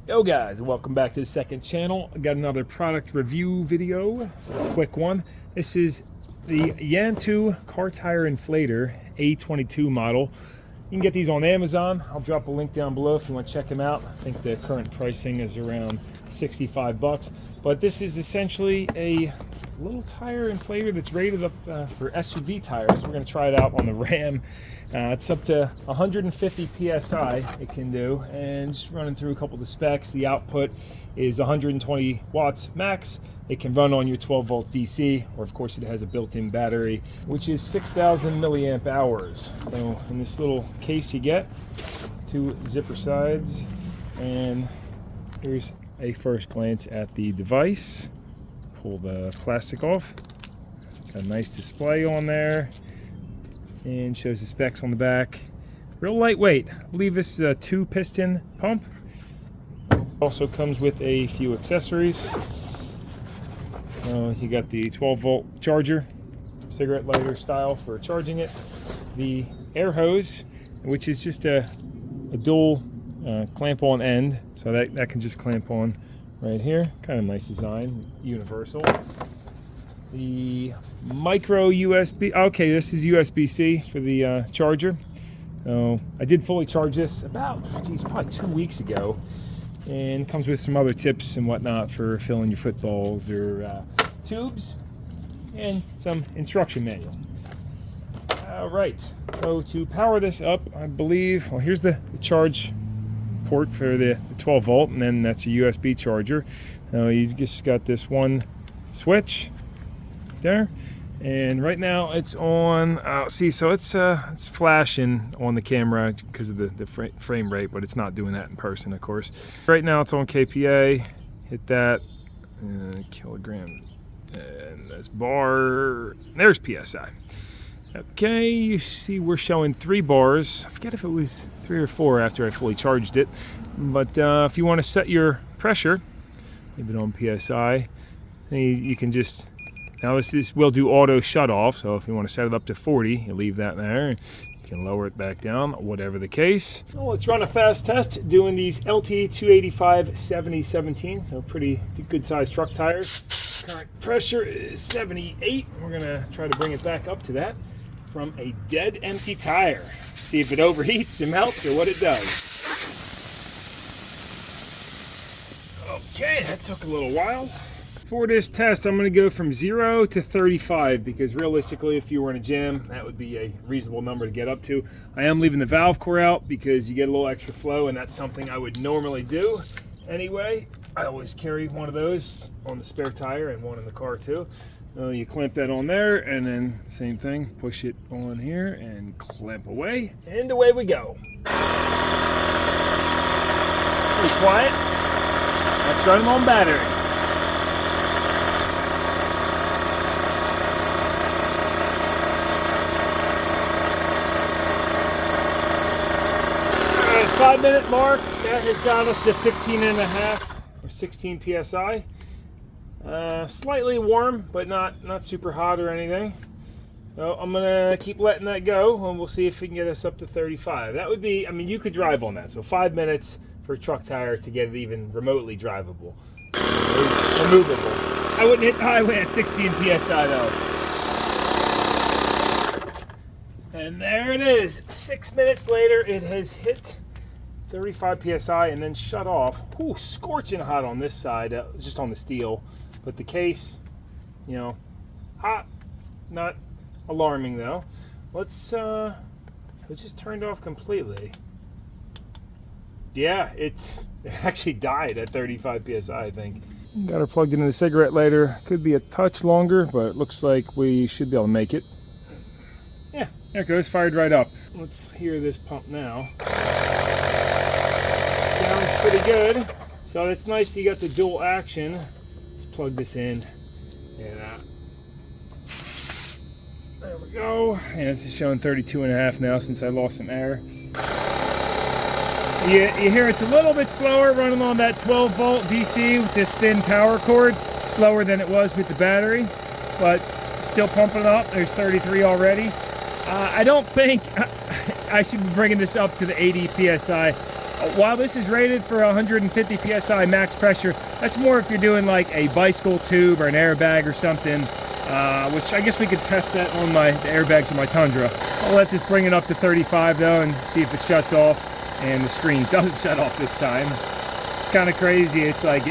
Yo guys, welcome back to the second channel. I got another product review video, a quick one. This is the YANTU car tire inflator A22 model. You can get these on Amazon. I'll drop a link down below if you want to check them out. I think the current pricing is around 65 bucks. But this is essentially a little tire inflator that's rated up for SUV tires. We're going to try it out on the Ram. It's up to 150 psi it can do, and just running through a couple of the specs. The output is 120 watts max. It can run on your 12 volts DC, or of course it has a built-in battery, which is 6,000 milliamp hours. So in this little case you get two zipper sides, and here's a first glance at the device. Pull the plastic off. Got a nice display on there, and shows the specs on the back. Real lightweight. I believe this is a 2-piston pump. Also comes with a few accessories. You got the 12-volt charger, cigarette lighter style for charging it. The air hose, which is just a dual clamp-on end, so that can just clamp on right here. Kind of nice design, universal. The micro USB. Okay, this is USB-C for the charger. So I did fully charge this about, probably 2 weeks ago, and comes with some other tips and whatnot for filling your footballs or tubes, and some instruction manual. All right, so to power this up, I believe, well, here's the charge port for the 12 volt, and then that's a USB charger. You just got this one switch there, and right now it's on. See, so it's flashing on the camera because of the frame rate, but it's not doing that in person, of course. Right now it's on KPA. Hit that, kilogram, and that's bar. There's PSI. Okay, you see we're showing 3 bars. I forget if it was 3 or 4 after I fully charged it. But if you want to set your pressure, leave it on PSI. You can just, now this will do auto shut off. So if you want to set it up to 40, you leave that there. You can lower it back down, whatever the case. Well, let's run a fast test doing these LT 285 70/17. So pretty good sized truck tires. Current pressure is 78. We're gonna try to bring it back up to that from a dead empty tire. See if it overheats and melts or what it does. Okay, that took a little while. For this test, I'm going to go from 0 to 35 because realistically, if you were in a gym, that would be a reasonable number to get up to. I am leaving the valve core out because you get a little extra flow, and that's something I would normally do anyway. I always carry one of those on the spare tire and one in the car too. You clamp that on there, and then same thing, push it on here and clamp away, and away we go. Pretty quiet. Let's run them on battery. All right, 5-minute mark. That has got us to 15.5 or 16 psi. Slightly warm, but not super hot or anything. So I'm gonna keep letting that go, and we'll see if we can get us up to 35. That would be, I mean, you could drive on that. So 5 minutes for a truck tire to get it even remotely drivable, or movable. I wouldn't hit the highway at 16 psi though. And there it is. 6 minutes later, it has hit 35 psi and then shut off. Ooh, scorching hot on this side, just on the steel. But the case, hot, not alarming though. Let's just turned off completely. Yeah, it actually died at 35 psi, I think. Got her plugged into the cigarette lighter. Could be a touch longer, but it looks like we should be able to make it. Yeah, there it goes, fired right up. Let's hear this pump now. Sounds pretty good. So it's nice you got the dual action. Plug this in, and there we go. And it's showing 32.5 now since I lost some air. You hear it's a little bit slower running on that 12 volt DC with this thin power cord, slower than it was with the battery, but still pumping up. There's 33 already. I don't think I should be bringing this up to the 80 psi. While this is rated for 150 psi max pressure, that's more if you're doing like a bicycle tube or an airbag or something, which I guess we could test that on the airbags of my Tundra. I'll let this bring it up to 35 though and see if it shuts off, and the screen doesn't shut off this time. It's kind of crazy. It's like,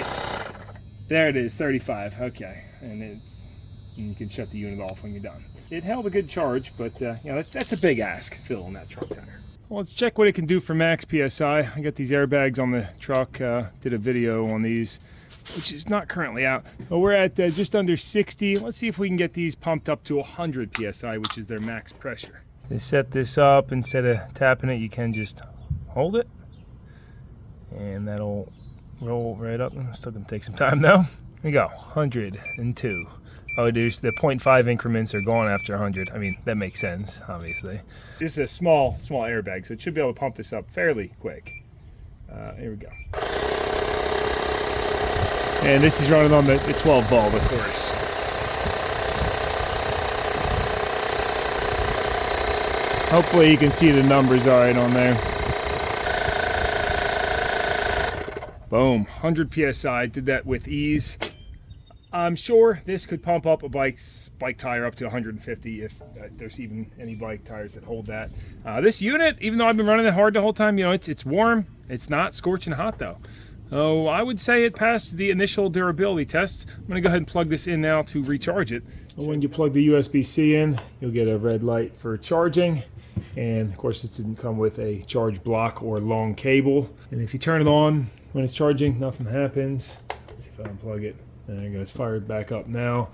there it is, 35, okay. And you can shut the unit off when you're done. It held a good charge, but you know, that's a big ask, filling that truck tire. Well, let's check what it can do for max PSI. I got these airbags on the truck, did a video on these, which is not currently out. But we're at just under 60. Let's see if we can get these pumped up to 100 PSI, which is their max pressure. To set this up, instead of tapping it, you can just hold it. And that'll roll right up. It's still gonna take some time though. Here we go, 102. Oh, there's the 0.5 increments are gone after 100. I mean, that makes sense, obviously. This is a small airbag, so it should be able to pump this up fairly quick. Here we go. And this is running on the 12 volt, of course. Hopefully you can see the numbers all right on there. Boom, 100 PSI, did that with ease. I'm sure this could pump up a bike tire up to 150 if there's even any bike tires that hold that. This unit, even though I've been running it hard the whole time, you know, it's warm. It's not scorching hot though. Oh, I would say it passed the initial durability test. I'm gonna go ahead and plug this in now to recharge it. When you plug the USB-C in, you'll get a red light for charging. And of course, this didn't come with a charge block or long cable. And if you turn it on when it's charging, nothing happens. Let's see if I unplug it. There it goes, fired back up now.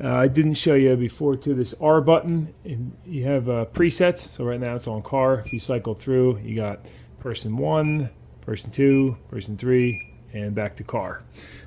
I didn't show you before to this R button. And you have presets. So right now it's on car. If you cycle through, you got person 1, person 2, person 3, and back to car.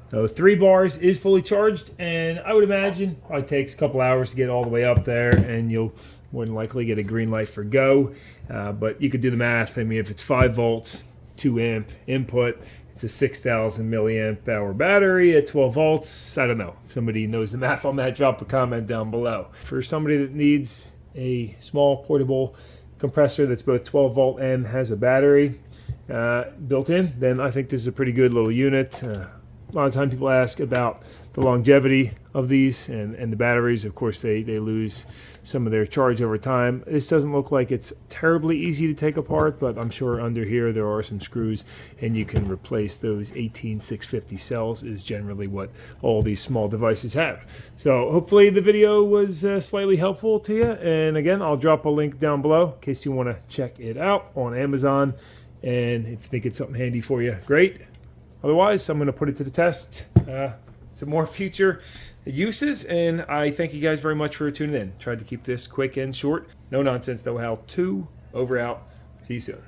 So 3 bars is fully charged, and I would imagine it probably takes a couple hours to get all the way up there, and you'll more than likely get a green light for go. But you could do the math. I mean, if it's 5 volts, 2 amp input, it's a 6,000 milliamp hour battery at 12 volts. I don't know. If somebody knows the math on that, drop a comment down below. For somebody that needs a small portable compressor that's both 12 volt and has a battery built in, then I think this is a pretty good little unit. A lot of times people ask about the longevity of these and the batteries. Of course, they lose some of their charge over time. This doesn't look like it's terribly easy to take apart, but I'm sure under here there are some screws and you can replace those 18650 cells is generally what all these small devices have. So hopefully the video was slightly helpful to you. And again, I'll drop a link down below in case you want to check it out on Amazon. And if you think it's something handy for you, great. Otherwise, I'm going to put it to the test. Some more future uses, and I thank you guys very much for tuning in. Tried to keep this quick and short. No nonsense, no how. 2 over out. See you soon.